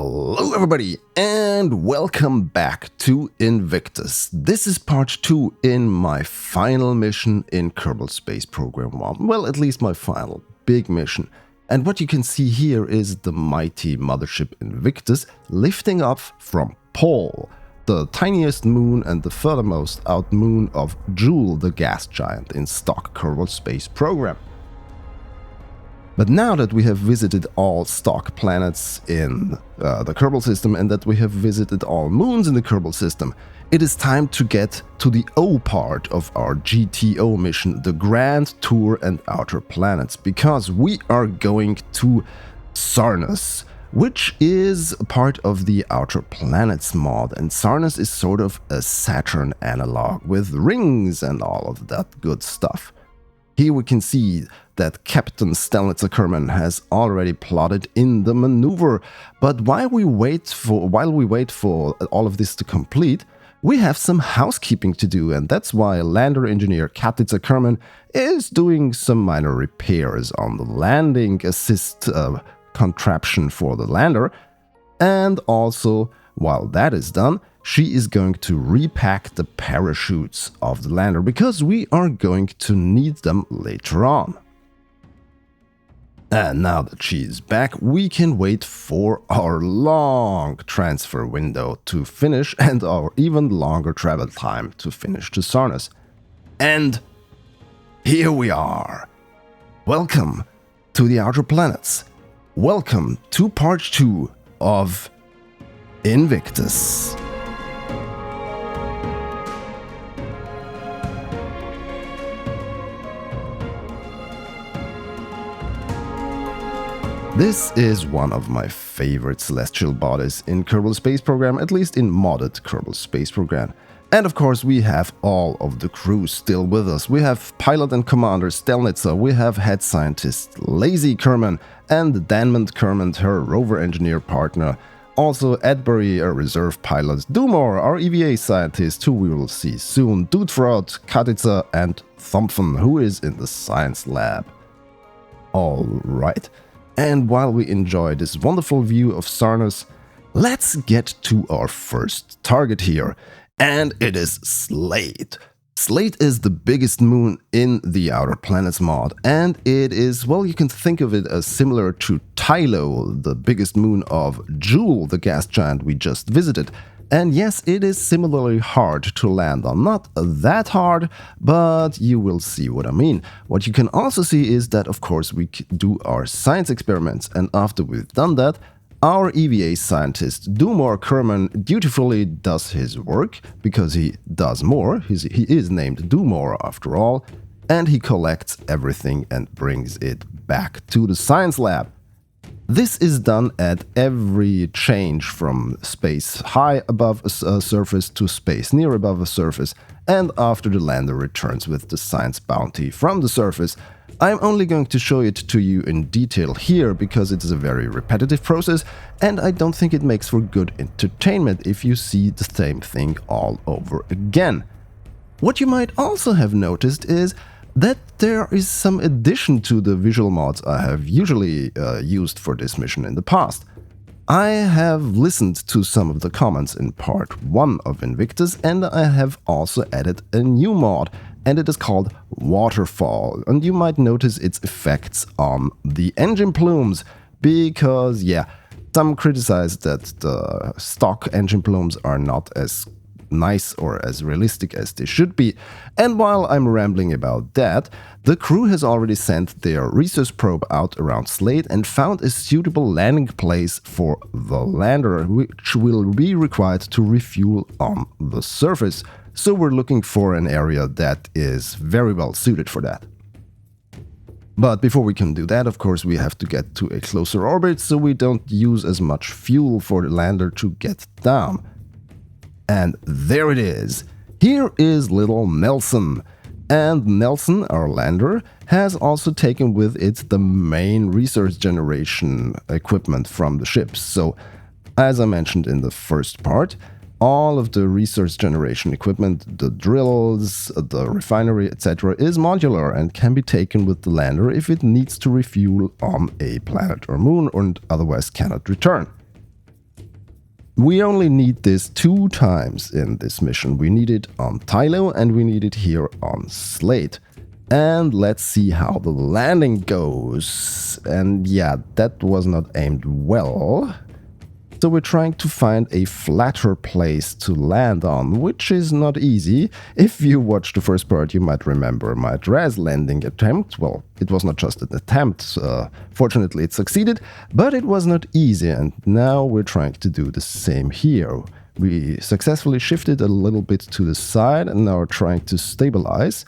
Hello everybody and welcome back to Invictus. This is part 2 in my final mission in Kerbal Space Program 1. Well, at least my final big mission. And what you can see here is the mighty mothership Invictus lifting off from Pol, the tiniest moon and the furthermost out moon of Jool, the gas giant in stock Kerbal Space Program. But now that we have visited all stock planets in the Kerbal system and that we have visited all moons in the Kerbal system, it is time to get to the O part of our GTO mission, the Grand Tour and Outer Planets, because we are going to Sarnus, which is part of the Outer Planets mod, and Sarnus is sort of a Saturn analog with rings and all of that good stuff. Here we can see that Captain Stelnitzer Kerbin has already plotted in the maneuver, but while we wait for all of this to complete, we have some housekeeping to do, and that's why lander engineer Kaptitzer Kerbin is doing some minor repairs on the landing assist contraption for the lander, and also, while that is done, she is going to repack the parachutes of the lander, because we are going to need them later on. And now that she is back, we can wait for our long transfer window to finish and our even longer travel time to finish to Sarnus. And here we are. Welcome to the Outer Planets. Welcome to part 2 of Invictus. This is one of my favorite celestial bodies in Kerbal Space Program, at least in modded Kerbal Space Program. And of course we have all of the crew still with us. We have pilot and commander Stelnitzer, we have head scientist Lazy Kerbin, and Danmond Kerbin, her rover engineer partner. Also Edbury, a reserve pilot, Dumor, our EVA scientist, who we will see soon, Dudefraud, Katitzer, and Thumpfen, who is in the science lab. Alright. And while we enjoy this wonderful view of Sarnus, let's get to our first target here, and it is Slate. Slate is the biggest moon in the Outer Planets mod, and it is, well, you can think of it as similar to Tylo, the biggest moon of Jool, the gas giant we just visited. And yes, it is similarly hard to land on. Not that hard, but you will see what I mean. What you can also see is that, of course, we do our science experiments, and after we've done that, our EVA scientist Dumor Kerbin dutifully does his work, because he does more. He is named Dumor after all, and he collects everything and brings it back to the science lab. This is done at every change from space high above a surface to space near above a surface, and after the lander returns with the science bounty from the surface. I'm only going to show it to you in detail here because it is a very repetitive process, and I don't think it makes for good entertainment if you see the same thing all over again. What you might also have noticed is that there is some addition to the visual mods I have usually used for this mission in the past. I have listened to some of the comments in part 1 of Invictus, and I have also added a new mod, and it is called Waterfall, and you might notice its effects on the engine plumes, because yeah, some criticize that the stock engine plumes are not as nice or as realistic as they should be. And while I'm rambling about that, the crew has already sent their research probe out around Slate and found a suitable landing place for the lander, which will be required to refuel on the surface. So we're looking for an area that is very well suited for that. But before we can do that, of course, we have to get to a closer orbit so we don't use as much fuel for the lander to get down. And there it is. Here is little Nelson. And Nelson, our lander, has also taken with it the main resource generation equipment from the ships. So, as I mentioned in the first part, all of the resource generation equipment, the drills, the refinery, etc., is modular and can be taken with the lander if it needs to refuel on a planet or moon and otherwise cannot return. We only need this 2 times in this mission. We need it on Tylo and we need it here on Slate. And let's see how the landing goes. And yeah, that was not aimed well. So we're trying to find a flatter place to land on, which is not easy. If you watched the first part, you might remember my Draz landing attempt. Well, it was not just an attempt. Fortunately, it succeeded, but it was not easy. And now we're trying to do the same here. We successfully shifted a little bit to the side and now are trying to stabilize.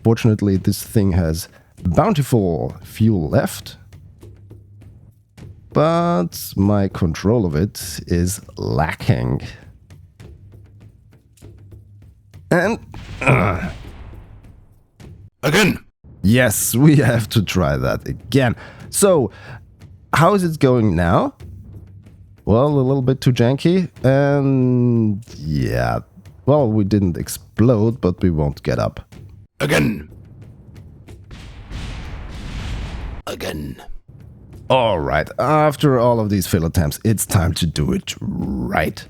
Fortunately, this thing has bountiful fuel left. But my control of it is lacking. And... Again! Yes, we have to try that again. So, how is it going now? Well, a little bit too janky. And... yeah. Well, we didn't explode, but we won't get up. Again! Again. Alright, after all of these failed attempts, it's time to do it right.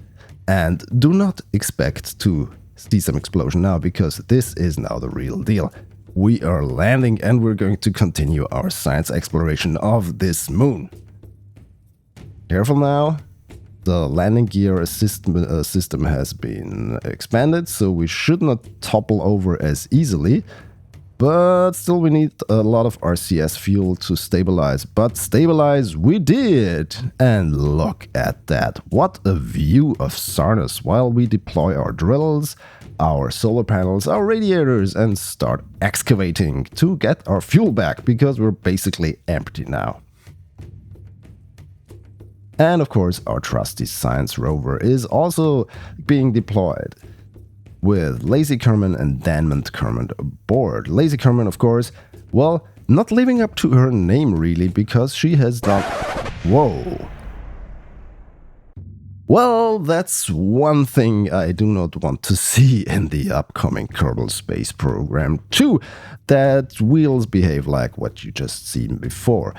And do not expect to see some explosion now, because this is now the real deal. We are landing and we're going to continue our science exploration of this moon. Careful now. The landing gear system has been expanded, so we should not topple over as easily. But still we need a lot of RCS fuel to stabilize. But stabilize we did! And look at that. What a view of Sarnus while we deploy our drills, our solar panels, our radiators, and start excavating to get our fuel back, because we're basically empty now. And of course our trusty science rover is also being deployed, with Lazy Kerbin and Danmond Kerbin aboard. Lazy Kerbin, of course, well, not living up to her name really, because she has done... Whoa. Well, that's one thing I do not want to see in the upcoming Kerbal Space Program 2, that wheels behave like what you just seen before.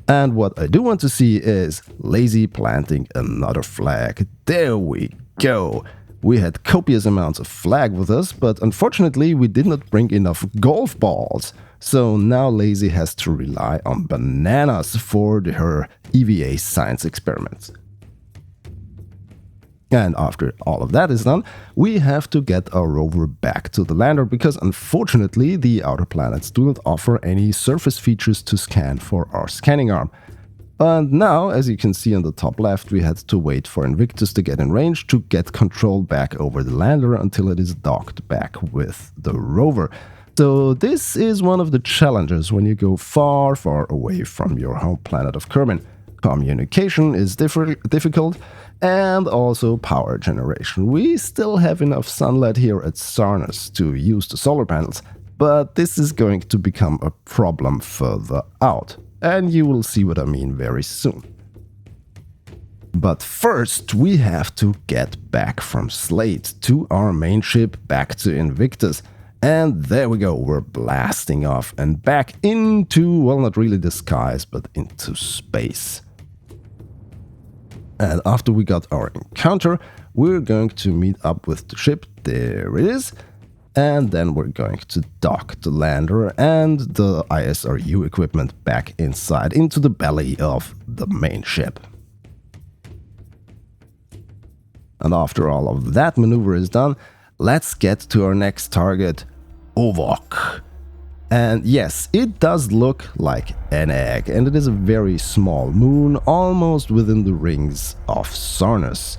And what I do want to see is Lazy planting another flag. There we go. We had copious amounts of flag with us, but unfortunately we did not bring enough golf balls. So now Lazy has to rely on bananas for her EVA science experiments. And after all of that is done, we have to get our rover back to the lander, because unfortunately the outer planets do not offer any surface features to scan for our scanning arm. And now, as you can see on the top left, we had to wait for Invictus to get in range to get control back over the lander until it is docked back with the rover. So this is one of the challenges when you go far, far away from your home planet of Kerbin. Communication is difficult, and also power generation. We still have enough sunlight here at Sarnus to use the solar panels, but this is going to become a problem further out. And you will see what I mean very soon. But first, we have to get back from Slate to our main ship, back to Invictus. And there we go, we're blasting off and back into, well, not really the skies, but into space. And after we got our encounter, we're going to meet up with the ship. There it is. And then we're going to dock the lander and the ISRU equipment back inside into the belly of the main ship. And after all of that maneuver is done, let's get to our next target, Ovok. And yes, it does look like an egg, and it is a very small moon, almost within the rings of Sarnus.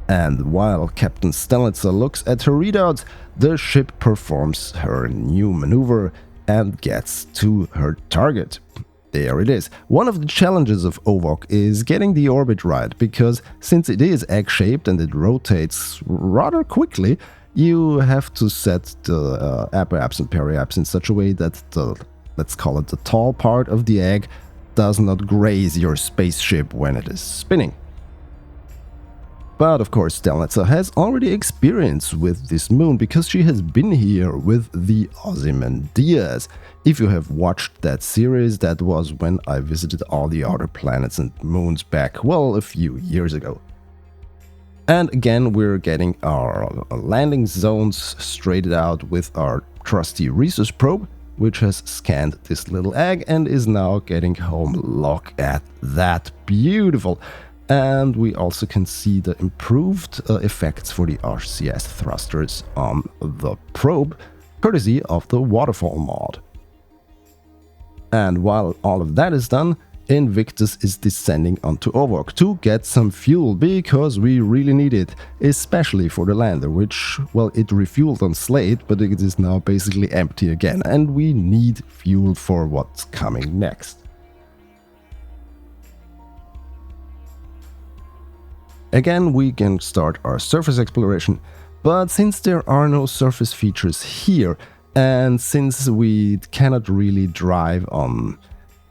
And while Captain Stelitzer looks at her readouts, the ship performs her new maneuver and gets to her target. There it is. One of the challenges of Ovok is getting the orbit right, because since it is egg-shaped and it rotates rather quickly, you have to set the apoapse and periapse in such a way that the, let's call it the tall part of the egg, does not graze your spaceship when it is spinning. But of course Stelnitzer has already experience with this moon because she has been here with the Ozymandias. If you have watched that series, that was when I visited all the outer planets and moons back, well, a few years ago. And again, we're getting our landing zones straightened out with our trusty Rhesus probe, which has scanned this little egg and is now getting home. Look at that, beautiful! And we also can see the improved effects for the RCS thrusters on the probe, courtesy of the waterfall mod. And while all of that is done, Invictus is descending onto Ovok to get some fuel, because we really need it, especially for the lander, which, well, it refueled on Slate, but it is now basically empty again, and we need fuel for what's coming next. Again, we can start our surface exploration, but since there are no surface features here, and since we cannot really drive on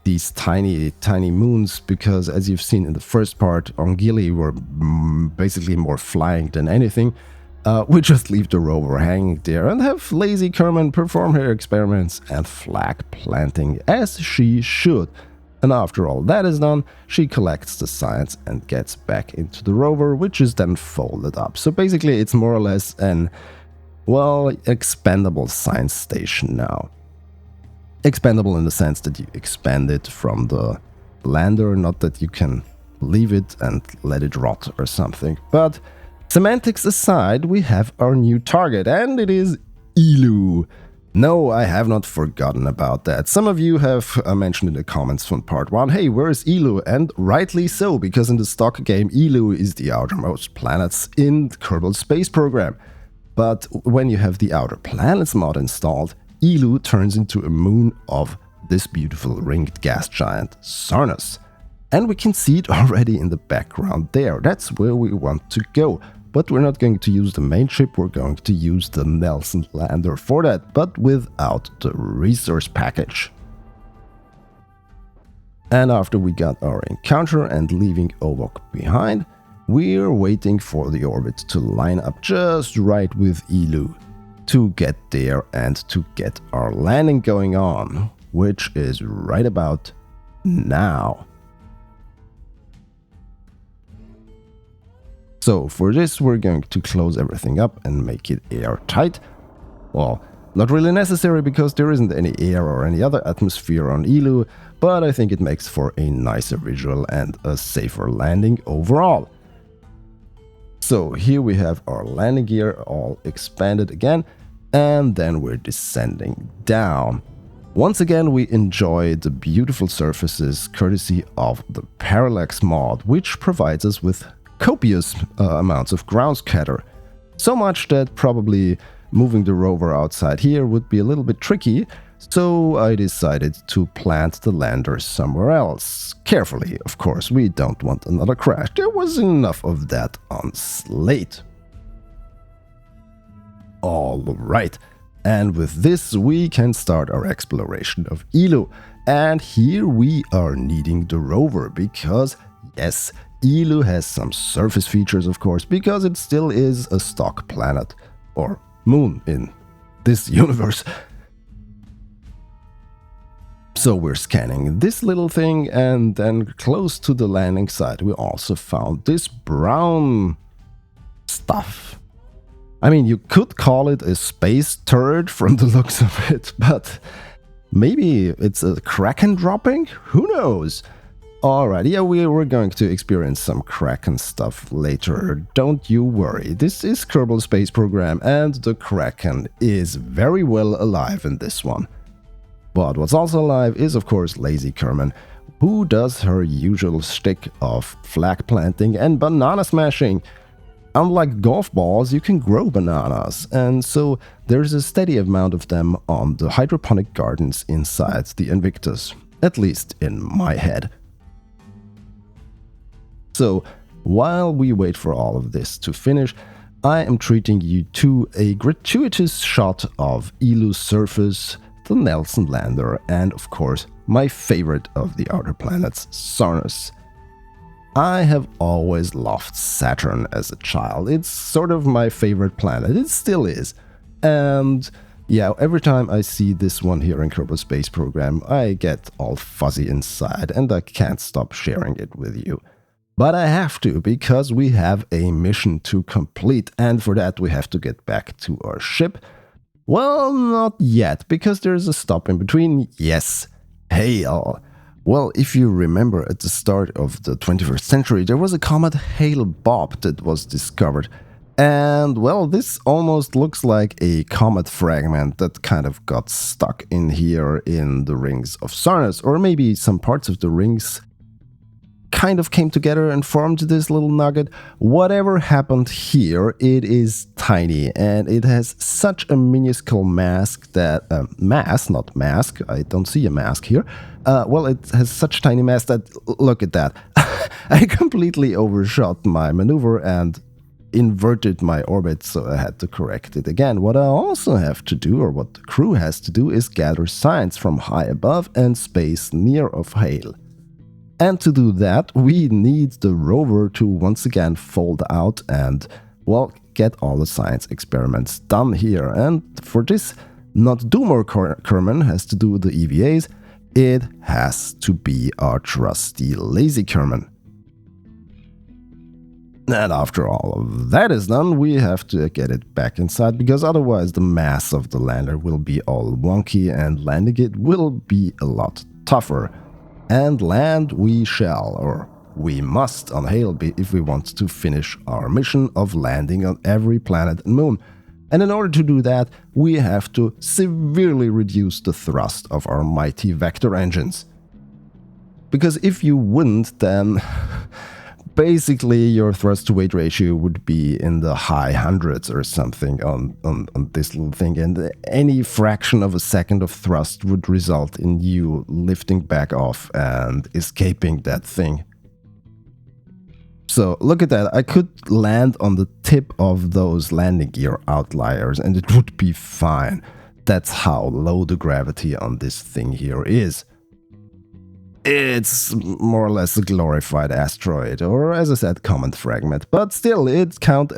these tiny moons, because as you've seen in the first part, on Gili were basically more flying than anything, we just leave the rover hanging there and have lazy Kerbin perform her experiments and flag planting as she should. And after all that is done, she collects the science and gets back into the rover, which is then folded up. So basically it's more or less an, well, expandable science station now. Expandable in the sense that you expand it from the lander, not that you can leave it and let it rot or something. But semantics aside, we have our new target, and it is Eeloo. No, I have not forgotten about that. Some of you have mentioned in the comments from part 1, hey, where is Eeloo? And rightly so, because in the stock game, Eeloo is the outermost planets in the Kerbal Space Program. But when you have the Outer Planets mod installed, Eeloo turns into a moon of this beautiful ringed gas giant, Sarnus. And we can see it already in the background there. That's where we want to go. But we're not going to use the main ship, we're going to use the Nelson lander for that, but without the resource package. And after we got our encounter and leaving Ovok behind, we're waiting for the orbit to line up just right with Eeloo to get there and to get our landing going on, which is right about now. So for this, we're going to close everything up and make it airtight. Well, not really necessary because there isn't any air or any other atmosphere on Eeloo, but I think it makes for a nicer visual and a safer landing overall. So here we have our landing gear all expanded again, and then we're descending down. Once again, we enjoy the beautiful surfaces courtesy of the Parallax mod, which provides us with copious amounts of ground scatter. So much that probably moving the rover outside here would be a little bit tricky, so I decided to plant the lander somewhere else. Carefully, of course, we don't want another crash. There was enough of that on Slate. Alright, and with this we can start our exploration of Eeloo. And here we are needing the rover because, yes, Eeloo has some surface features, of course, because it still is a stock planet, or moon in this universe. So we're scanning this little thing, and then close to the landing site we also found this brown stuff. I mean, you could call it a space turd from the looks of it, but maybe it's a Kraken dropping? Who knows? Alright, yeah, we're going to experience some Kraken stuff later, don't you worry. This is Kerbal Space Program, and the Kraken is very well alive in this one. But what's also alive is, of course, Lazy Kerbin, who does her usual shtick of flag planting and banana smashing. Unlike golf balls, you can grow bananas, and so there's a steady amount of them on the hydroponic gardens inside the Invictus, at least in my head. So, while we wait for all of this to finish, I am treating you to a gratuitous shot of Eeloo's surface, the Nelson lander, and of course, my favorite of the outer planets, Sarnus. I have always loved Saturn as a child. It's sort of my favorite planet. It still is. And yeah, every time I see this one here in Kerbal Space Program, I get all fuzzy inside and I can't stop sharing it with you. But I have to, because we have a mission to complete, and for that we have to get back to our ship. Well, not yet, because there's a stop in between. Yes, Hale. Well, if you remember, at the start of the 21st century, there was a comet Hale Bob that was discovered. And, well, this almost looks like a comet fragment that kind of got stuck in here in the rings of Sarnas, or maybe some parts of the rings kind of came together and formed this little nugget. Whatever happened here, it is tiny, and it has such a minuscule mask that... mass, not mask, I don't see a mask here. Well, it has such tiny mass that... Look at that. I completely overshot my maneuver and inverted my orbit, so I had to correct it again. What I also have to do, or what the crew has to do, is gather science from high above and space near of Hale. And to do that, we need the rover to once again fold out and, well, get all the science experiments done here. And for this, not Doomer Kerman has to do the EVAs, it has to be our trusty Lazy Kerman. And after all of that is done, we have to get it back inside, because otherwise the mass of the lander will be all wonky and landing it will be a lot tougher. And land we shall, or we must, on Hale if we want to finish our mission of landing on every planet and moon. And in order to do that, we have to severely reduce the thrust of our mighty vector engines. Because if you wouldn't, then basically your thrust-to-weight ratio would be in the high hundreds or something on this little thing, and any fraction of a second of thrust would result in you lifting back off and escaping that thing. So look at that, I could land on the tip of those landing gear outliers and it would be fine. That's how low the gravity on this thing here is. It's more or less a glorified asteroid, or as I said, comet fragment, but still it counts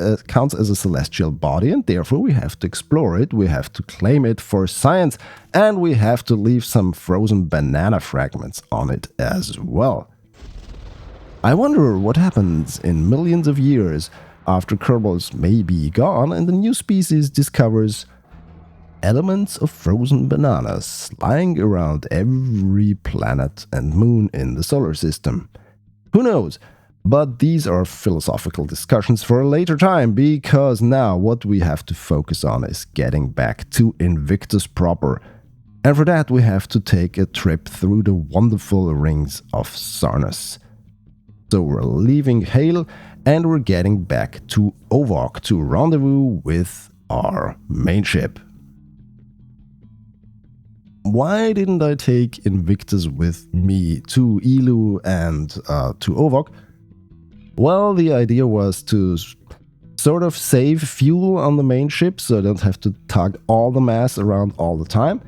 as a celestial body, and therefore we have to explore it, we have to claim it for science, and we have to leave some frozen banana fragments on it as well. I wonder what happens in millions of years after Kerbals may be gone and the new species discovers elements of frozen bananas lying around every planet and moon in the solar system. Who knows? But these are philosophical discussions for a later time, because now what we have to focus on is getting back to Invictus proper. And for that we have to take a trip through the wonderful rings of Sarnas. So we're leaving Hale and we're getting back to Ovok to rendezvous with our main ship. Why didn't I take Invictus with me to Eeloo and to Ovok? Well, the idea was to sort of save fuel on the main ship, so I don't have to tug all the mass around all the time.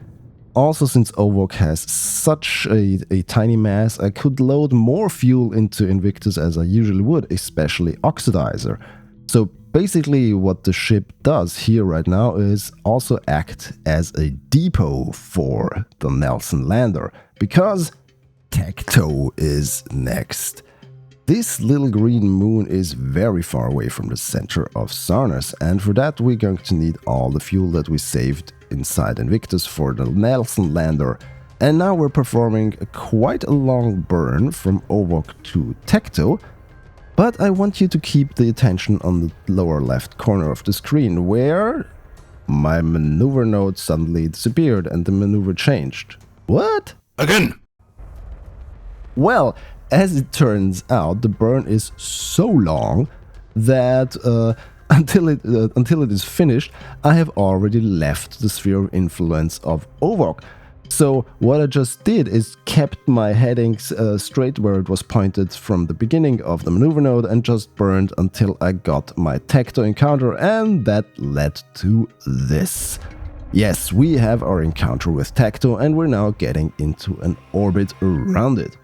Also, since Ovok has such a tiny mass, I could load more fuel into Invictus as I usually would, especially oxidizer. So basically what the ship does here right now is also act as a depot for the Nelson lander, because Tekto is next. This little green moon is very far away from the center of Sarnas, and for that we're going to need all the fuel that we saved inside Invictus for the Nelson lander. And now we're performing quite a long burn from Ovok to Tekto, but I want you to keep the attention on the lower left corner of the screen, where my maneuver node suddenly disappeared and the maneuver changed. What? Again! Well, as it turns out, the burn is so long that until it is finished, I have already left the sphere of influence of Ovok. So what I just did is kept my headings straight where it was pointed from the beginning of the maneuver node and just burned until I got my Tekto encounter, and that led to this. Yes, we have our encounter with Tekto and we're now getting into an orbit around it.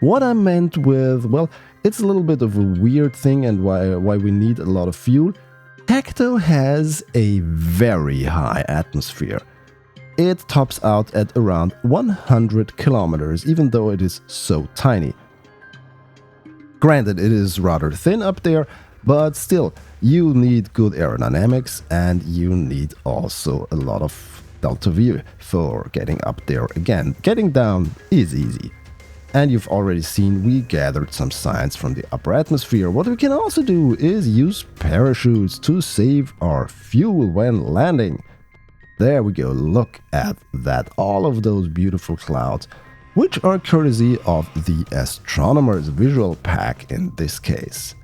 What I meant with, well, it's a little bit of a weird thing and why we need a lot of fuel. Tekto has a very high atmosphere. It tops out at around 100 kilometers, even though it is so tiny. Granted, it is rather thin up there, but still, you need good aerodynamics and you need also a lot of delta V for getting up there again. Getting down is easy. And you've already seen we gathered some science from the upper atmosphere. What we can also do is use parachutes to save our fuel when landing. There we go, look at that, all of those beautiful clouds, which are courtesy of the astronomer's visual pack in this case.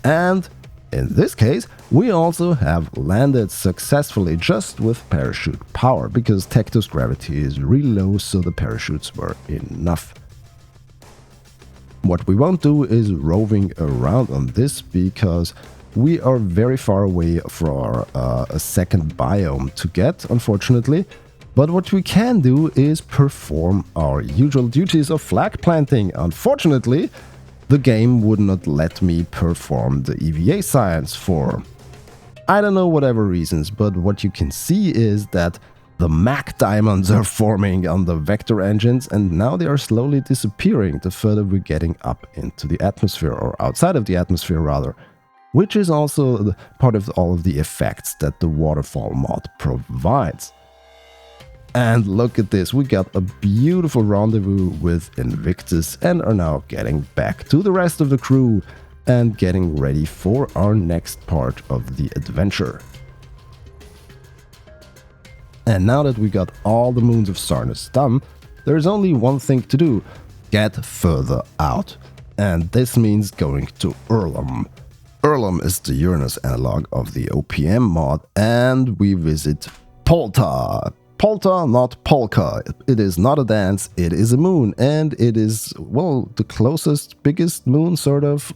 And in this case, we also have landed successfully just with parachute power, because Tekto's gravity is really low, so the parachutes were enough. What we won't do is roving around on this, because we are very far away for a second biome to get, unfortunately. But what we can do is perform our usual duties of flag planting. Unfortunately, the game would not let me perform the EVA science for, I don't know, whatever reasons, but what you can see is that the Mac diamonds are forming on the vector engines, and now they are slowly disappearing the further we're getting up into the atmosphere, or outside of the atmosphere rather, which is also part of all of the effects that the waterfall mod provides. And look at this, we got a beautiful rendezvous with Invictus and are now getting back to the rest of the crew and getting ready for our next part of the adventure. And now that we got all the moons of Sarnus done, there's only one thing to do: get further out. And this means going to Erlum. Erlum is the Uranus analog of the OPM mod, and we visit Polta. Polta, not polka. It is not a dance, it is a moon, and it is, well, the closest, biggest moon, sort of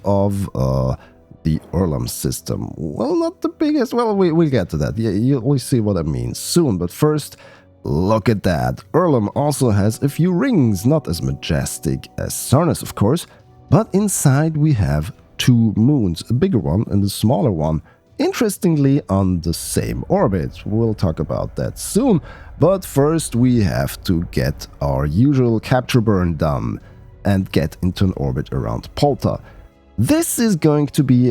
the Erlum system. Well, not the biggest, well, we'll get to that. Yeah, you'll see what I mean soon, but first, look at that. Erlum also has a few rings, not as majestic as Sarnus, of course, but inside we have two moons, a bigger one and a smaller one, interestingly on the same orbit. We'll talk about that soon, but first we have to get our usual capture burn done and get into an orbit around Polta. This is going to be,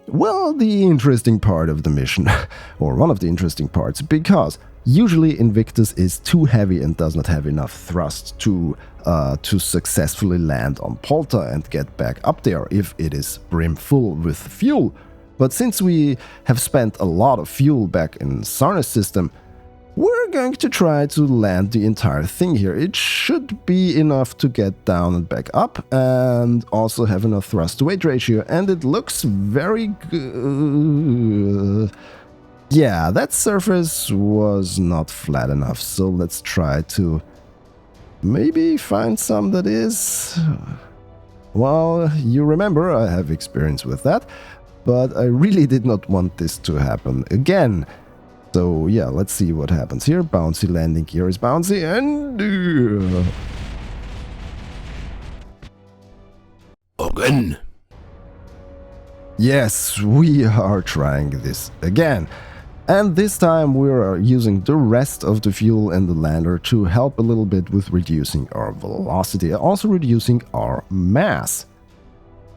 well, the interesting part of the mission, or one of the interesting parts, because usually Invictus is too heavy and does not have enough thrust to successfully land on Polta and get back up there if it is brim full with fuel. But since we have spent a lot of fuel back in Sarnus system, we're going to try to land the entire thing here. It should be enough to get down and back up, and also have enough thrust to weight ratio, and it looks very good. Yeah, that surface was not flat enough, so let's try to maybe find some that is. Well, you remember, I have experience with that, but I really did not want this to happen again. So yeah, let's see what happens here. Bouncy landing gear is bouncy, and Again. yes, we are trying this again. And this time we are using the rest of the fuel in the lander to help a little bit with reducing our velocity, also reducing our mass.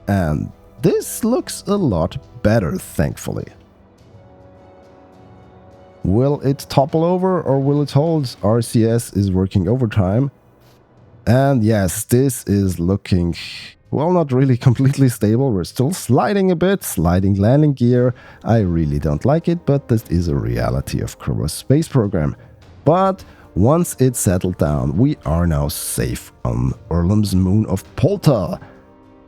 And this looks a lot better, thankfully. Will it topple over or will it hold? RCS is working overtime. And yes, this is looking, well, not really completely stable. We're still sliding a bit, sliding landing gear. I really don't like it, but this is a reality of Kerbal Space Program. But once it's settled down, we are now safe on Erlum's moon of Polta.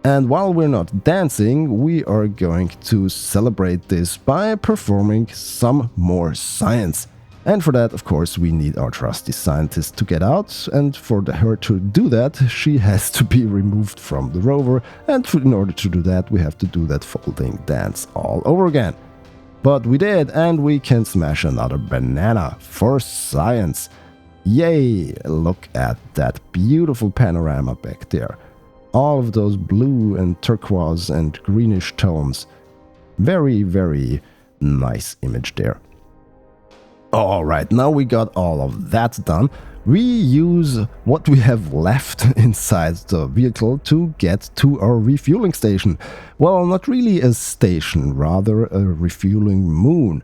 And while we're not dancing, we are going to celebrate this by performing some more science. And for that, of course, we need our trusty scientist to get out, and for her to do that, she has to be removed from the rover, and in order to do that, we have to do that folding dance all over again. But we did, and we can smash another banana for science. Yay! Look at that beautiful panorama back there. all of those blue and turquoise and greenish tones. Very, very nice image there. Alright, now we got all of that done. We use what we have left inside the vehicle to get to our refueling station. Well, not really a station, rather a refueling moon.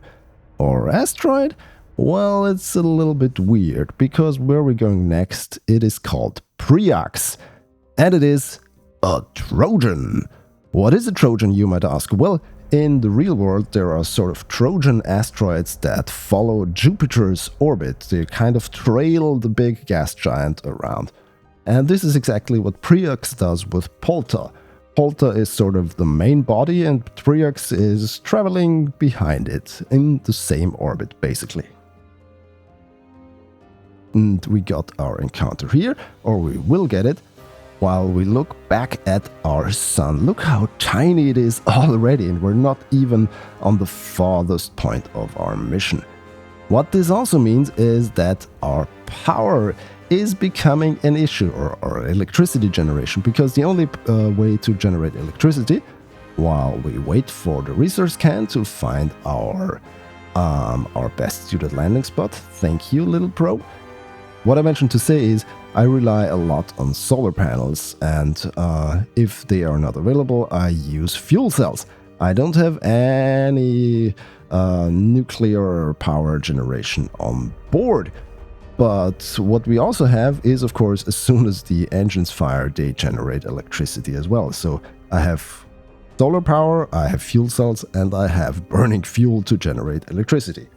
Or asteroid? Well, it's a little bit weird, because where we're going next, it is called Priax. And it is a Trojan. What is a Trojan, you might ask? Well, in the real world, there are sort of Trojan asteroids that follow Jupiter's orbit. They kind of trail the big gas giant around. And this is exactly what Priax does with Polta. Polta is sort of the main body, and Priax is traveling behind it, in the same orbit, basically. And we got our encounter here, or we will get it, while we look back at our sun. Look how tiny it is already, and we're not even on the farthest point of our mission. What this also means is that our power is becoming an issue, or electricity generation, because the only way to generate electricity, while we wait for the resource can to find our best suited landing spot. Thank you, little probe. What I mentioned to say is I rely a lot on solar panels, and if they are not available, I use fuel cells. I don't have any nuclear power generation on board. But what we also have is, of course, as soon as the engines fire, they generate electricity as well. So I have solar power, I have fuel cells, and I have burning fuel to generate electricity.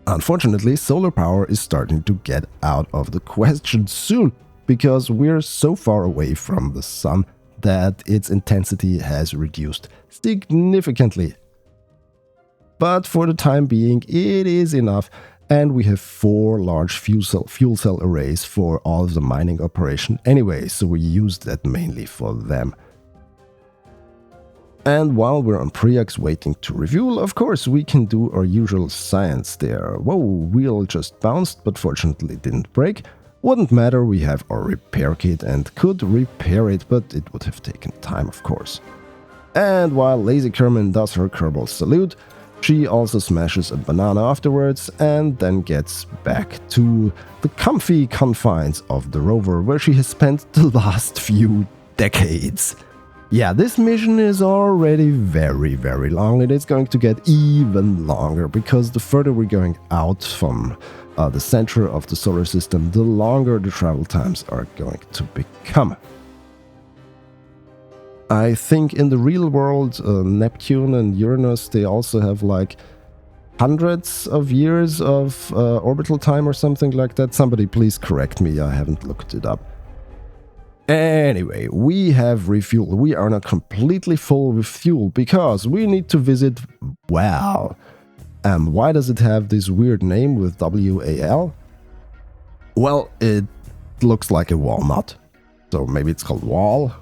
Unfortunately, solar power is starting to get out of the question soon, because we're so far away from the sun that its intensity has reduced significantly. But for the time being, it is enough, and we have 4 large fuel cell arrays for all of the mining operation anyway, so we use that mainly for them. And while we're on Priax waiting to refuel, of course, we can do our usual science there. Whoa, wheel just bounced, but fortunately didn't break. Wouldn't matter, we have our repair kit and could repair it, but it would have taken time, of course. And while Lazy Kerbin does her Kerbal salute, she also smashes a banana afterwards and then gets back to the comfy confines of the rover, where she has spent the last few decades. Yeah, this mission is already very, very long, and it's going to get even longer, because the further we're going out from the center of the solar system, the longer the travel times are going to become. I think in the real world, Neptune and Uranus, they also have like hundreds of years of orbital time or something like that. Somebody please correct me, I haven't looked it up. Anyway, we have refueled. We are not completely full with fuel because we need to visit Wal. And why does it have this weird name with W-A-L? Well, it looks like a walnut. So maybe it's called Wal?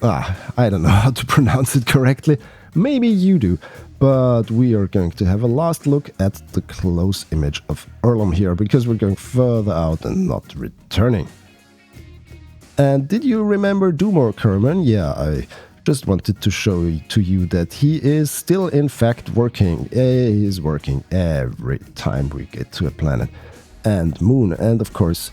I don't know how to pronounce it correctly. Maybe you do. But we are going to have a last look at the close image of Erlum here, because we're going further out and not returning. And did you remember Dumor Kerbin? Yeah, I just wanted to show to you that he is still in fact working. He is working every time we get to a planet and moon. And of course,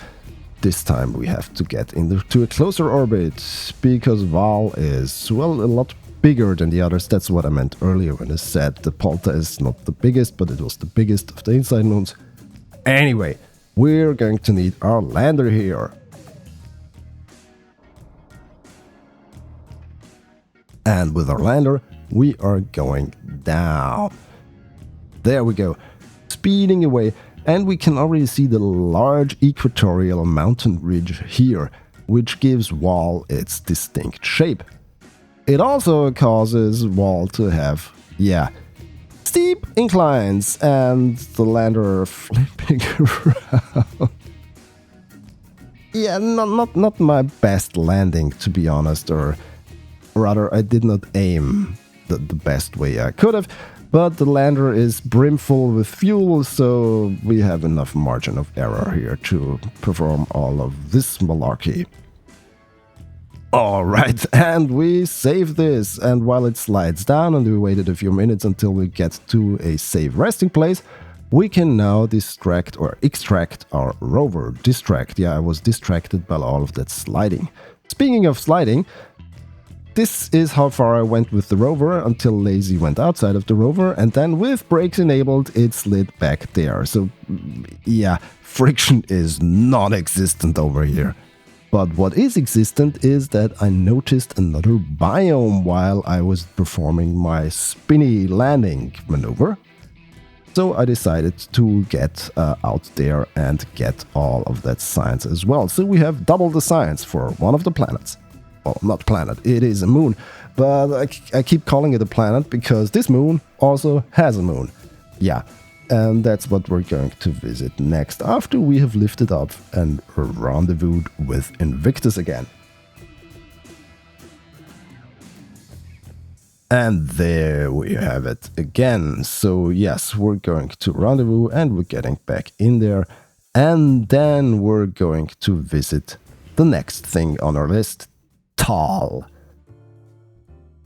this time we have to get into a closer orbit, because Val is, well, a lot bigger than the others. That's what I meant earlier when I said the Polta is not the biggest, but it was the biggest of the inside moons. Anyway, we're going to need our lander here. And with our lander, we are going down. There we go, speeding away, and we can already see the large equatorial mountain ridge here, which gives Wal its distinct shape. It also causes Wal to have, steep inclines, and the lander flipping around. Yeah, not my best landing, to be honest, or rather, I did not aim the best way I could have, but the lander is brimful with fuel, so we have enough margin of error here to perform all of this malarkey. Alright, and we save this, and while it slides down and we waited a few minutes until we get to a safe resting place, we can now extract our rover. Distract, yeah, I was distracted by all of that sliding. Speaking of sliding, this is how far I went with the rover until Lazy went outside of the rover, and then with brakes enabled, it slid back there. So yeah, friction is non-existent over here. But what is existent is that I noticed another biome while I was performing my spinny landing maneuver. So I decided to get out there and get all of that science as well. So we have double the science for one of the planets. Well, not planet, it is a moon. But I keep calling it a planet because this moon also has a moon. Yeah. And that's what we're going to visit next, after we have lifted up and rendezvoused with Invictus again. And there we have it again. So yes, we're going to rendezvous and we're getting back in there. And then we're going to visit the next thing on our list, Tal.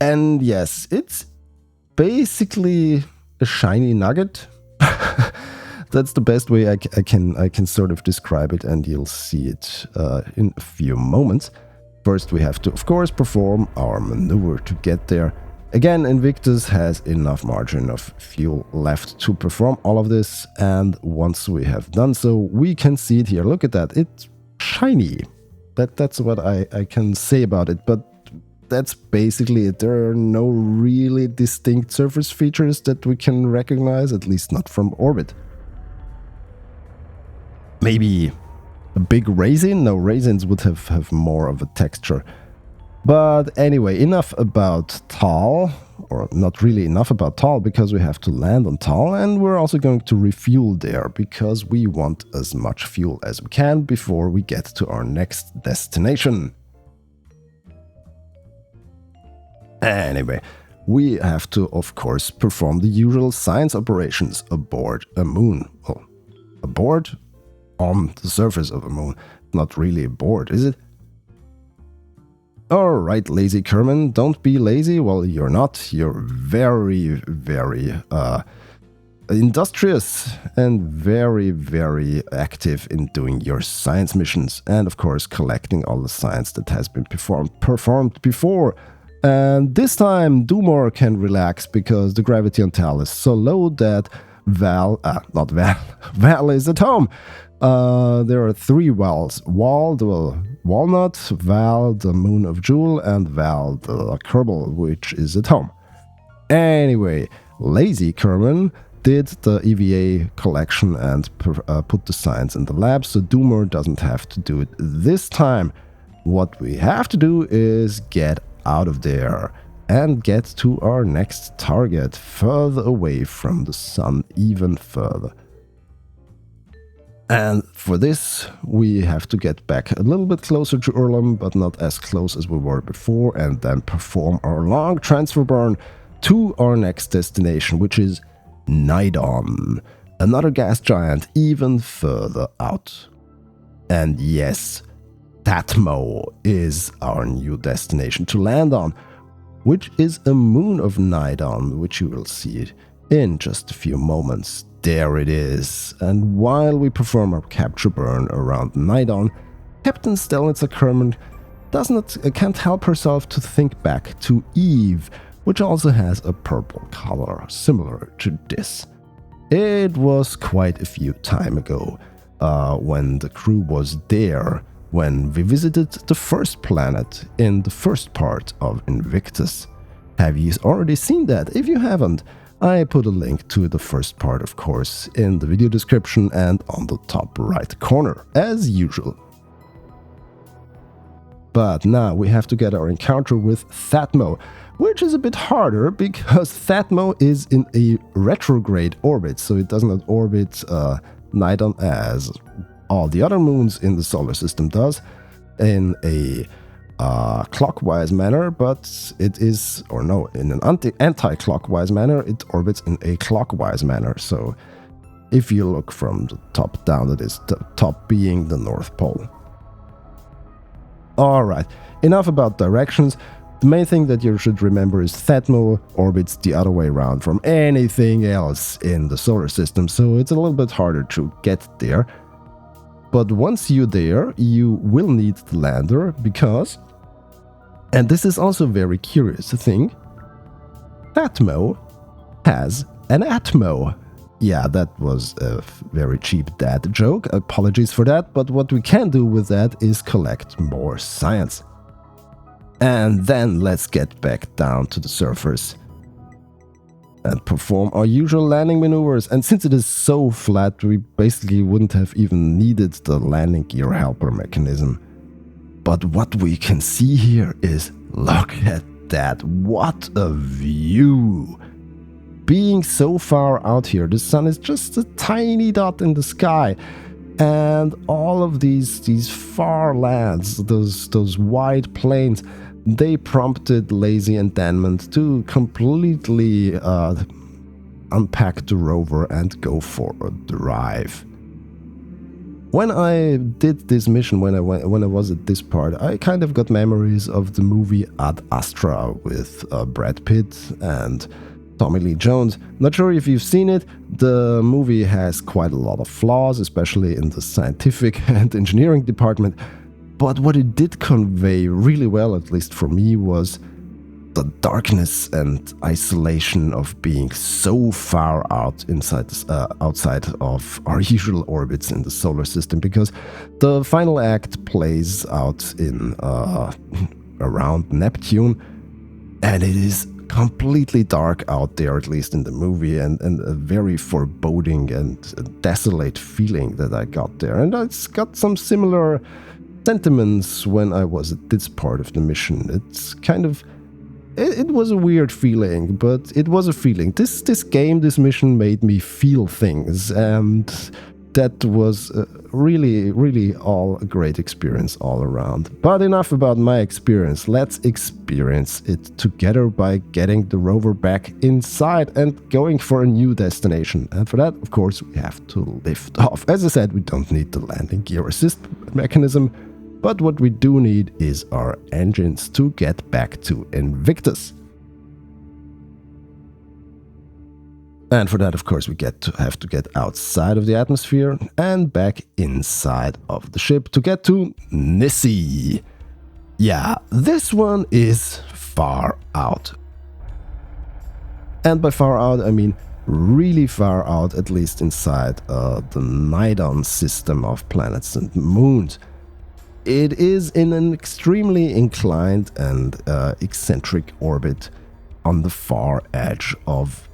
And yes, it's basically a shiny nugget. That's the best way I can sort of describe it, and you'll see it in a few moments. First, we have to, of course, perform our maneuver to get there. Again, Invictus has enough margin of fuel left to perform all of this, and once we have done so, we can see it here. Look at that, it's shiny. That's what I can say about it, but that's basically it. There are no really distinct surface features that we can recognize, at least not from orbit. Maybe a big raisin? No, raisins would have more of a texture. But anyway, enough about Tal, or not really enough about Tal, because we have to land on Tal, and we're also going to refuel there, because we want as much fuel as we can before we get to our next destination. Anyway, we have to, of course, perform the usual science operations aboard a moon. Well, aboard? On the surface of a moon. Not really aboard, is it? Alright, lazy Kerbin, don't be lazy. Well, you're not. You're very, very industrious and very, very active in doing your science missions. And, of course, collecting all the science that has been performed before. And this time, Dumor can relax because the gravity on Tal is so low that Val is at home. There are 3 Vals. Walnut, Val, the Moon of Jewel, and Val, the Kerbal, which is at home. Anyway, lazy Kerbin did the EVA collection and put the science in the lab, so Dumor doesn't have to do it this time. What we have to do is get out of there and get to our next target, further away from the sun, even further. And for this, we have to get back a little bit closer to Urlum, but not as close as we were before, and then perform our long transfer burn to our next destination, which is Nydon, another gas giant even further out. And yes, Thatmo is our new destination to land on, which is a moon of Nydon, which you will see in just a few moments. There it is. And while we perform our capture burn around Nydon, Captain Stelnitzer Kerbin can't help herself to think back to Eve, which also has a purple color similar to this. It was quite a few time ago when the crew was there, when we visited the first planet in the first part of Invictus. Have you already seen that? If you haven't, I put a link to the first part, of course, in the video description and on the top right corner, as usual. But now we have to get our encounter with Thatmo, which is a bit harder because Thatmo is in a retrograde orbit, so it does not orbit Nydon as all the other moons in the solar system does, in a clockwise manner, but it is, or no, in an anti-clockwise manner, it orbits in a clockwise manner. So if you look from the top down, that is the top being the North Pole. Alright, enough about directions. The main thing that you should remember is Thatmo orbits the other way around from anything else in the solar system, so it's a little bit harder to get there. But once you're there, you will need the lander because, and this is also a very curious thing, Thatmo has an Atmo. Yeah, that was a very cheap dad joke, apologies for that, but what we can do with that is collect more science. And then let's get back down to the surface and perform our usual landing maneuvers. And since it is so flat, we basically wouldn't have even needed the landing gear helper mechanism. But what we can see here is, look at that, what a view! Being so far out here, the sun is just a tiny dot in the sky. And all of these far lands, those wide plains, they prompted Lazy and Denmond to completely unpack the rover and go for a drive. When I did this mission, when I was at this part, I kind of got memories of the movie Ad Astra with Brad Pitt and Tommy Lee Jones. Not sure if you've seen it. The movie has quite a lot of flaws, especially in the scientific and engineering department. But what it did convey really well, at least for me, was the darkness and isolation of being so far out outside of our usual orbits in the solar system. Because the final act plays out in around Neptune, and it is completely dark out there, at least in the movie, and a very foreboding and desolate feeling that I got there. And it's got some similar sentiments when I was at this part of the mission. It's kind of... It was a weird feeling, but it was a feeling. This mission made me feel things, and that was really all a great experience all around. But enough about my experience. Let's experience it together by getting the rover back inside and going for a new destination. And for that, of course, we have to lift off. As I said, we don't need the landing gear assist mechanism, but what we do need is our engines to get back to Invictus. And for that, of course, we have to get outside of the atmosphere and back inside of the ship to get to Nissee. Yeah, this one is far out. And by far out, I mean really far out, at least inside the Nidon system of planets and moons. It is in an extremely inclined and eccentric orbit on the far edge of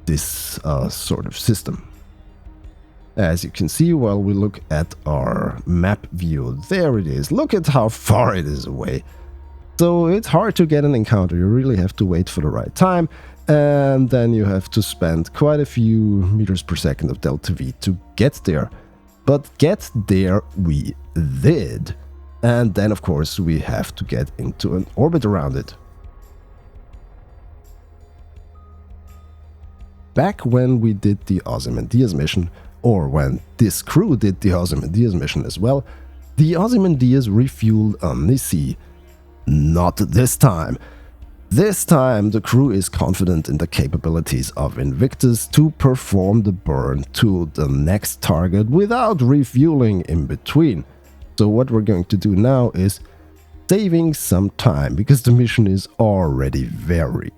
this sort of system. As you can see while we look at our map view, there it is. Look at how far it is away. So it's hard to get an encounter. You really have to wait for the right time, and then you have to spend quite a few meters per second of delta V to get there. But get there we did. And then, of course, we have to get into an orbit around it. Back when we did the Ozymandias mission, or when this crew did the Ozymandias mission as well, the Ozymandias refueled on Nissee. Not this time. This time, the crew is confident in the capabilities of Invictus to perform the burn to the next target without refueling in between. So what we're going to do now is saving some time, because the mission is already very,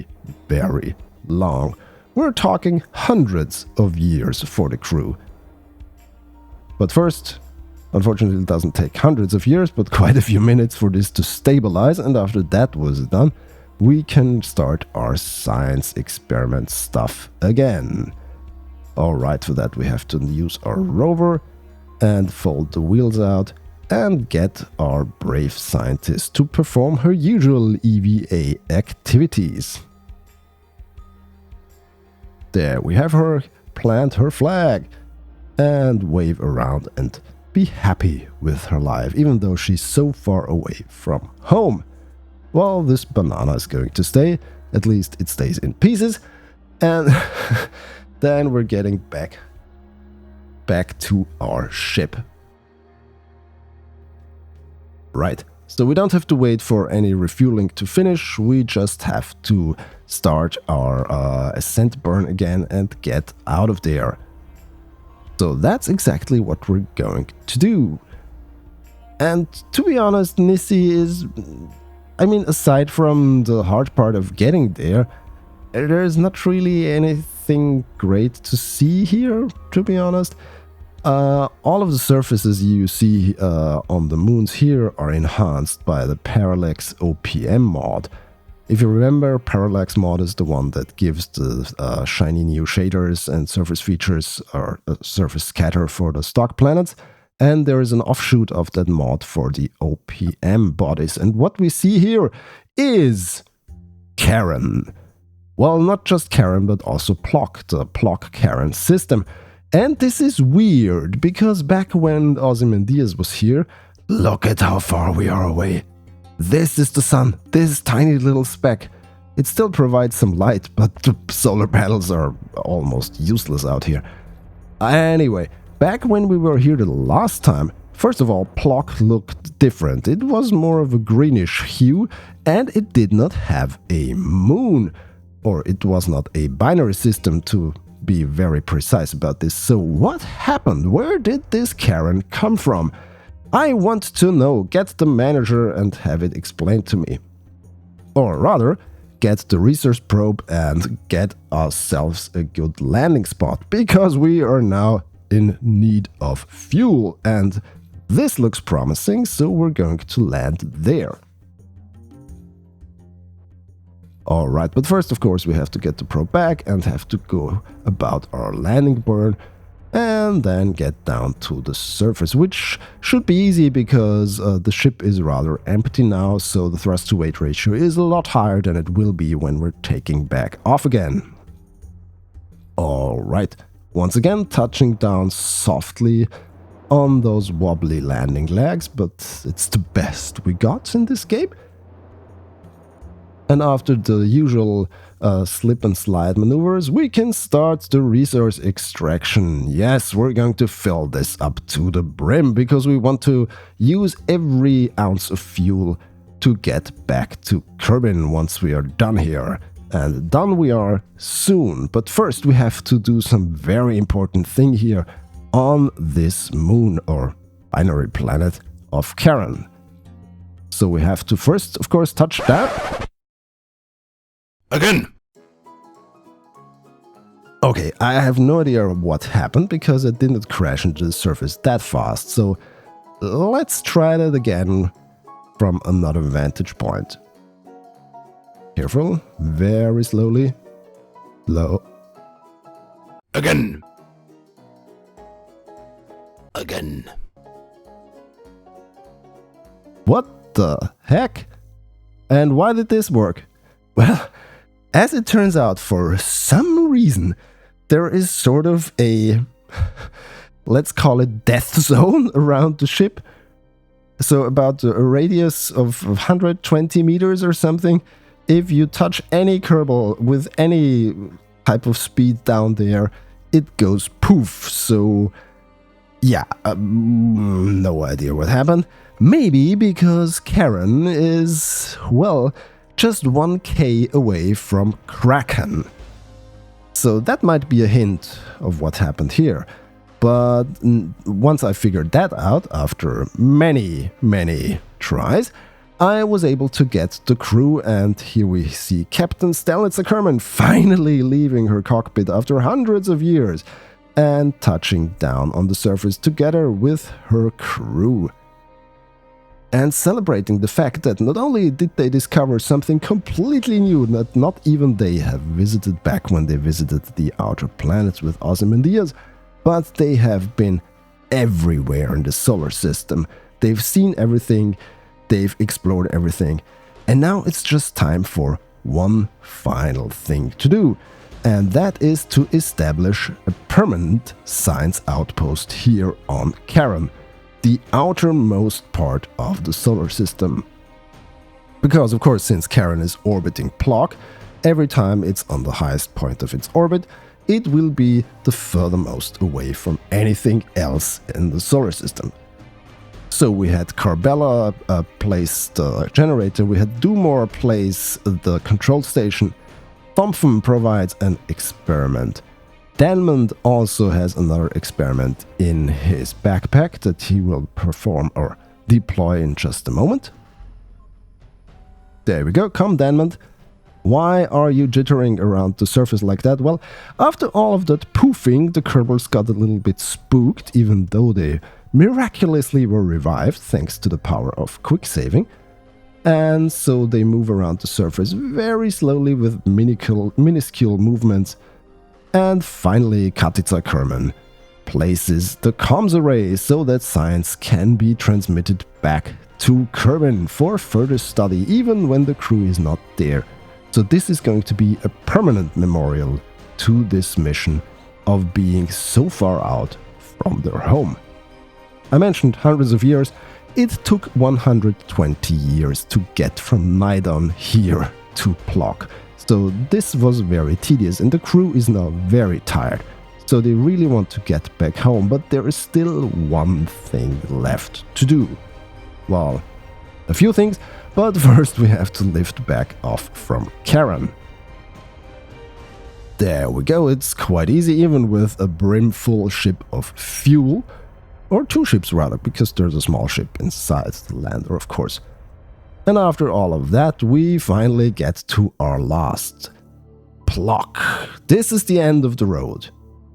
very long. We're talking hundreds of years for the crew. But first, unfortunately it doesn't take hundreds of years, but quite a few minutes for this to stabilize, and after that was done, we can start our science experiment stuff again. Alright, for that we have to use our rover and fold the wheels out and get our brave scientist to perform her usual EVA activities. There we have her, plant her flag, and wave around and be happy with her life, even though she's so far away from home. Well, this banana is going to stay, at least it stays in pieces, and then we're getting back to our ship. Right, So we don't have to wait for any refueling to finish, we just have to start our ascent burn again and get out of there. So that's exactly what we're going to do. And to be honest, Nissee is... I mean, aside from the hard part of getting there, there's not really anything great to see here, to be honest. All of the surfaces you see on the moons here are enhanced by the Parallax OPM mod. If you remember, Parallax mod is the one that gives the shiny new shaders and surface features or surface scatter for the stock planets. And there is an offshoot of that mod for the OPM bodies. And what we see here is Karen. Well, not just Karen, but also Plock, the Plock-Karen system. And this is weird, because back when Ozymandias was here, look at how far we are away. This is the sun, this tiny little speck. It still provides some light, but the solar panels are almost useless out here. Anyway, back when we were here the last time, first of all, Plock looked different. It was more of a greenish hue, and it did not have a moon. Or it was not a binary system, to be very precise about this. So what happened? Where did this Karen come from? I want to know. Get the manager and have it explained to me. Or rather, get the research probe and get ourselves a good landing spot, because we are now in need of fuel, and this looks promising, so we're going to land there. Alright, but first, of course, we have to get the probe back and have to go about our landing burn and then get down to the surface, which should be easy because the ship is rather empty now, so the thrust-to-weight ratio is a lot higher than it will be when we're taking back off again. Alright, once again touching down softly on those wobbly landing legs, but it's the best we got in this game. And after the usual slip and slide maneuvers, we can start the resource extraction. Yes, we're going to fill this up to the brim, because we want to use every ounce of fuel to get back to Kerbin once we are done here. And done we are soon. But first we have to do some very important thing here on this moon, or binary planet, of Karen. So we have to first, of course, touch that. Again! Okay, I have no idea what happened, because it didn't crash into the surface that fast, so let's try that again from another vantage point. Careful, very slowly, low. Again! Again. What the heck? And why did this work? Well, as it turns out, for some reason, there is sort of a, let's call it, death zone around the ship. So about a radius of 120 meters or something, if you touch any Kerbal with any type of speed down there, it goes poof. So yeah, no idea what happened. Maybe because Karen is, well, just 1k away from Kraken. So that might be a hint of what happened here. But once I figured that out, after many tries, I was able to get the crew, and here we see Captain Stelitza Kerman finally leaving her cockpit after hundreds of years and touching down on the surface together with her crew. And celebrating the fact that not only did they discover something completely new that not even they have visited back when they visited the outer planets with Ozymandias, but they have been everywhere in the solar system. They've seen everything, they've explored everything, and now it's just time for one final thing to do, and that is to establish a permanent science outpost here on Karen, the outermost part of the solar system. Because, of course, since Karen is orbiting Plock, every time it's on the highest point of its orbit, it will be the furthermost away from anything else in the solar system. So we had Kerbal place the generator, we had Dumor place the control station, Thumphen provides an experiment. Danmond also has another experiment in his backpack that he will perform or deploy in just a moment. There we go, come Danmond. Why are you jittering around the surface like that? Well, after all of that poofing, the Kerbals got a little bit spooked, even though they miraculously were revived thanks to the power of quick saving. And so they move around the surface very slowly with minuscule movements. And finally, Katica Kerman places the comms array so that science can be transmitted back to Kerbin for further study, even when the crew is not there. So this is going to be a permanent memorial to this mission of being so far out from their home. I mentioned hundreds of years. It took 120 years to get from Nydon here to Plock. So this was very tedious and the crew is now very tired. So they really want to get back home, but there is still one thing left to do. Well, a few things, but first we have to lift back off from Karen. There we go, it's quite easy even with a brimful ship of fuel. Or two ships rather, because there's a small ship inside the lander, of course. And after all of that, we finally get to our last Plock. This is the end of the road.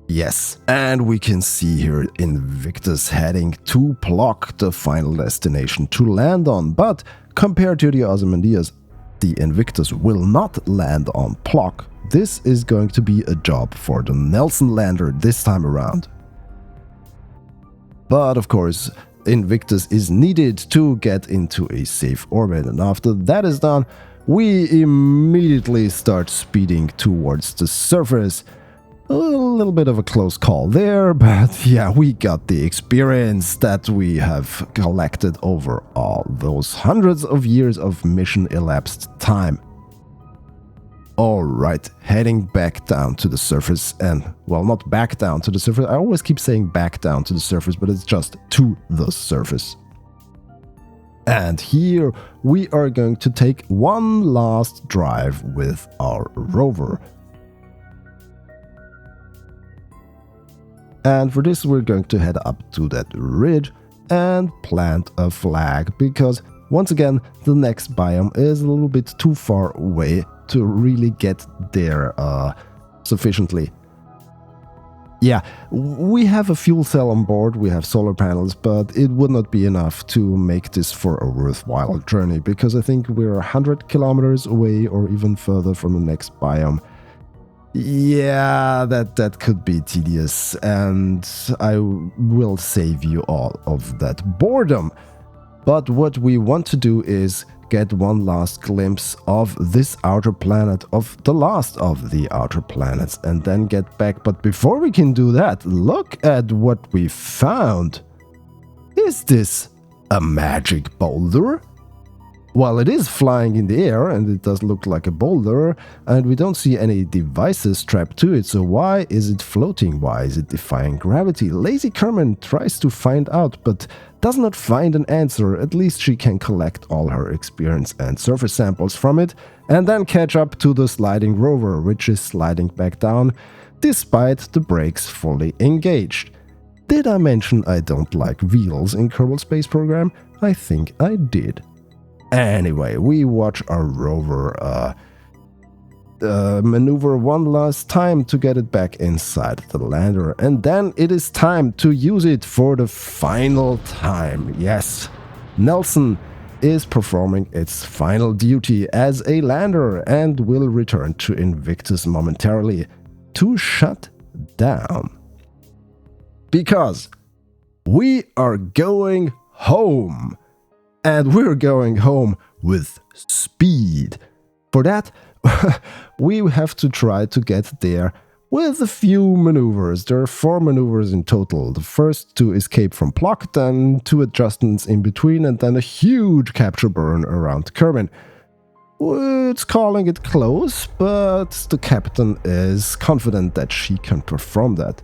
Yes, and we can see here Invictus heading to Plock, the final destination to land on. But compared to the Ozymandias, the Invictus will not land on Plock. This is going to be a job for the Nelson lander this time around. But of course, Invictus is needed to get into a safe orbit, and after that is done, we immediately start speeding towards the surface. A little bit of a close call there, but yeah, we got the experience that we have collected over all those hundreds of years of mission elapsed time. Alright, heading back down to the surface, and well, not back down to the surface, I always keep saying back down to the surface, but it's just to the surface. And here we are going to take one last drive with our rover. And for this we're going to head up to that ridge and plant a flag, because once again the next biome is a little bit too far away to really get there sufficiently. Yeah, we have a fuel cell on board, we have solar panels, but it would not be enough to make this for a worthwhile journey, because I think we're 100 kilometers away or even further from the next biome. Yeah, that could be tedious, and I will save you all of that boredom. But what we want to do is get one last glimpse of this outer planet, of the last of the outer planets, and then get back. But before we can do that, look at what we found. Is this a magic boulder? Well, it is flying in the air, and it does look like a boulder, and we don't see any devices strapped to it, so why is it floating? Why is it defying gravity? Lazy Kerman tries to find out, but does not find an answer. At least she can collect all her experience and surface samples from it, and then catch up to the sliding rover, which is sliding back down, despite the brakes fully engaged. Did I mention I don't like wheels in Kerbal Space Program? I think I did. Anyway, we watch our rover maneuver one last time to get it back inside the lander, and then it is time to use it for the final time. Yes, Nelson is performing its final duty as a lander and will return to Invictus momentarily to shut down. Because we are going home. And we're going home with speed. For that, we have to try to get there with a few maneuvers. There are 4 maneuvers in total. The first to escape from Plock, then 2 adjustments in between, and then a huge capture burn around Kerbin. It's calling it close, but the captain is confident that she can perform that.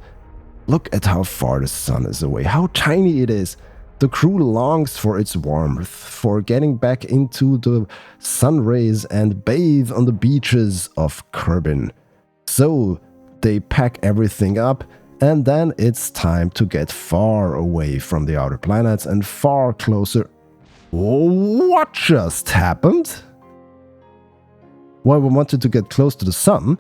Look at how far the sun is away, how tiny it is. The crew longs for its warmth, for getting back into the sun rays and bathe on the beaches of Kerbin. So they pack everything up, and then it's time to get far away from the outer planets and far closer. What just happened? Well, we wanted to get close to the sun.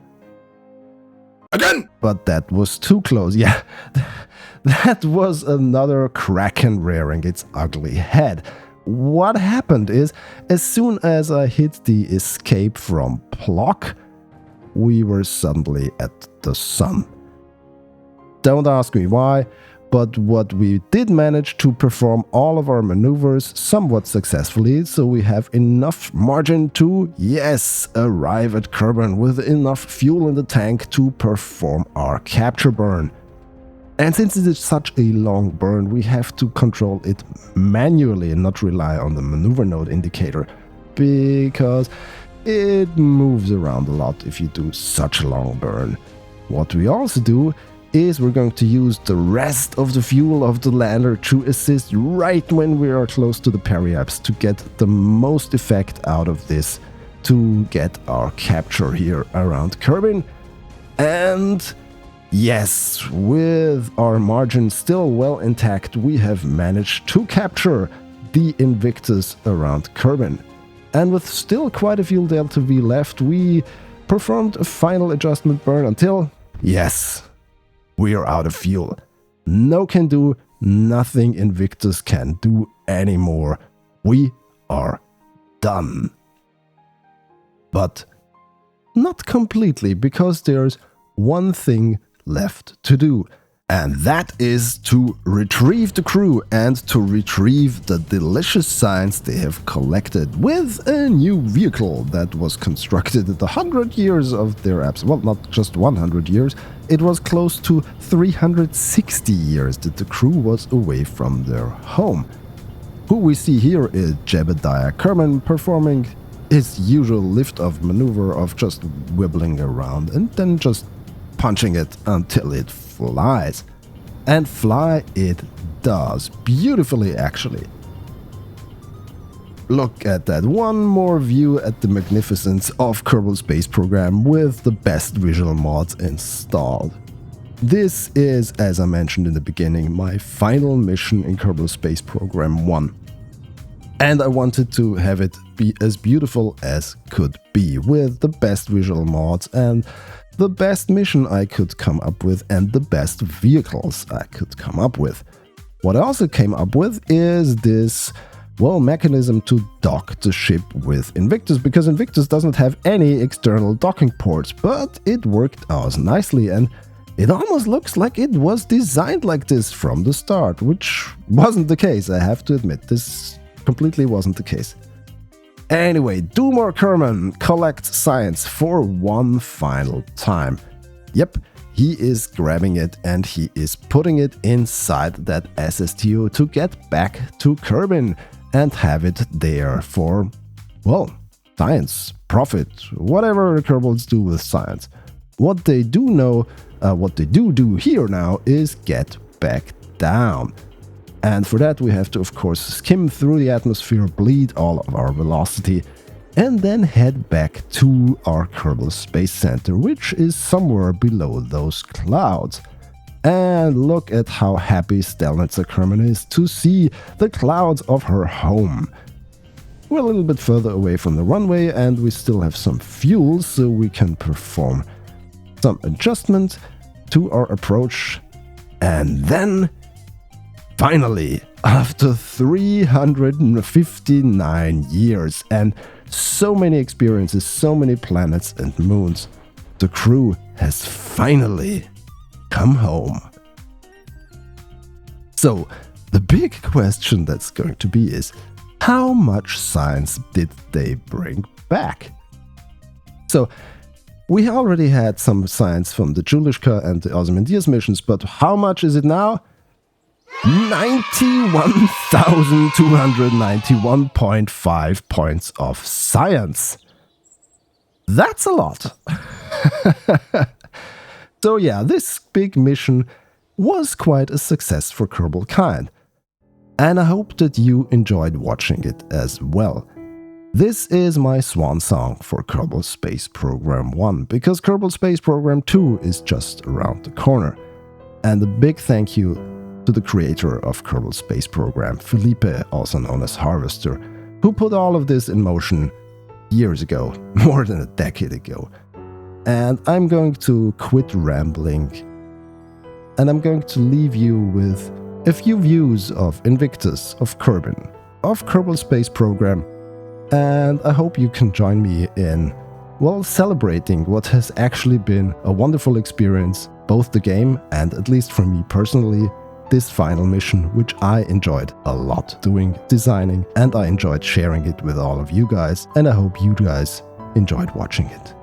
Again! But that was too close. Yeah, that was another kraken rearing its ugly head. What happened is, as soon as I hit the escape from Plock, we were suddenly at the sun. Don't ask me why, but what we did manage to perform all of our maneuvers somewhat successfully, so we have enough margin to, yes, arrive at Kerbin with enough fuel in the tank to perform our capture burn. And since it is such a long burn, we have to control it manually and not rely on the maneuver node indicator, because it moves around a lot if you do such a long burn. What we also do is we're going to use the rest of the fuel of the lander to assist right when we are close to the Priax to get the most effect out of this to get our capture here around Kerbin. And yes, with our margin still well intact, we have managed to capture the Invictus around Kerbin. And with still quite a few Delta V left, we performed a final adjustment burn until, yes, we are out of fuel. No can do, nothing Invictus can do anymore. We are done. But not completely, because there's one thing left to do. And that is to retrieve the crew and to retrieve the delicious science they have collected with a new vehicle that was constructed at 100 years of their absence. Well, not just 100 years, it was close to 360 years that the crew was away from their home. Who we see here is Jebediah Kerbin performing his usual lift-off maneuver of just wibbling around and then just punching it until it flies. And fly it does, beautifully actually. Look at that, one more view at the magnificence of Kerbal Space Program with the best visual mods installed. This is, as I mentioned in the beginning, my final mission in Kerbal Space Program 1. And I wanted to have it be as beautiful as could be, with the best visual mods and the best mission I could come up with and the best vehicles I could come up with. What I also came up with is this, well, mechanism to dock the ship with Invictus, because Invictus doesn't have any external docking ports, but it worked out nicely and it almost looks like it was designed like this from the start, which wasn't the case, I have to admit. This completely wasn't the case. Anyway, do more Kerbin, collect science for one final time. Yep, he is grabbing it and he is putting it inside that SSTO to get back to Kerbin and have it there for, well, science, profit, whatever the Kerbals do with science. What they do know, what they do here now is get back down. And for that we have to, of course, skim through the atmosphere, bleed all of our velocity, and then head back to our Kerbal Space Center, which is somewhere below those clouds. And look at how happy Stelnitzer Kerbin is to see the clouds of her home. We're a little bit further away from the runway and we still have some fuel, so we can perform some adjustment to our approach. And then, finally, after 359 years and so many experiences, so many planets and moons, the crew has finally come home. So, the big question that's going to be is, how much science did they bring back? So, we already had some science from the Julishka and the Ozymandias missions, but how much is it now? 91,291.5 points of science. That's a lot. So yeah, this big mission was quite a success for Kerbal kind. and I hope that you enjoyed watching it as well. This is my swan song for Kerbal Space Program 1, because Kerbal Space Program 2 is just around the corner. And a big thank you to the creator of Kerbal Space Program, Felipe, also known as Harvester, who put all of this in motion years ago, more than a decade ago. And I'm going to quit rambling, and I'm going to leave you with a few views of Invictus, of Kerbin, of Kerbal Space Program, and I hope you can join me in, well, celebrating what has actually been a wonderful experience, both the game and, at least for me personally, this final mission, which I enjoyed a lot doing, designing, and I enjoyed sharing it with all of you guys, and I hope you guys enjoyed watching it.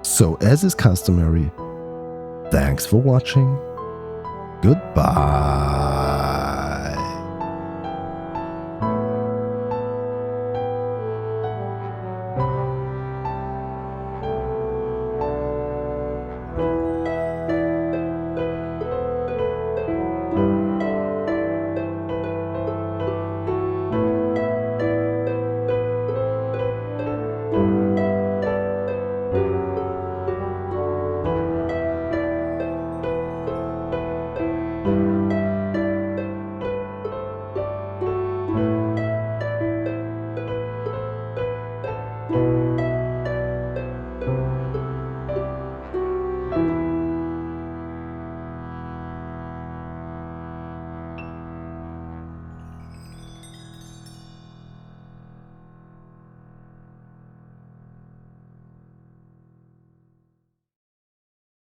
So, as is customary, thanks for watching. Goodbye.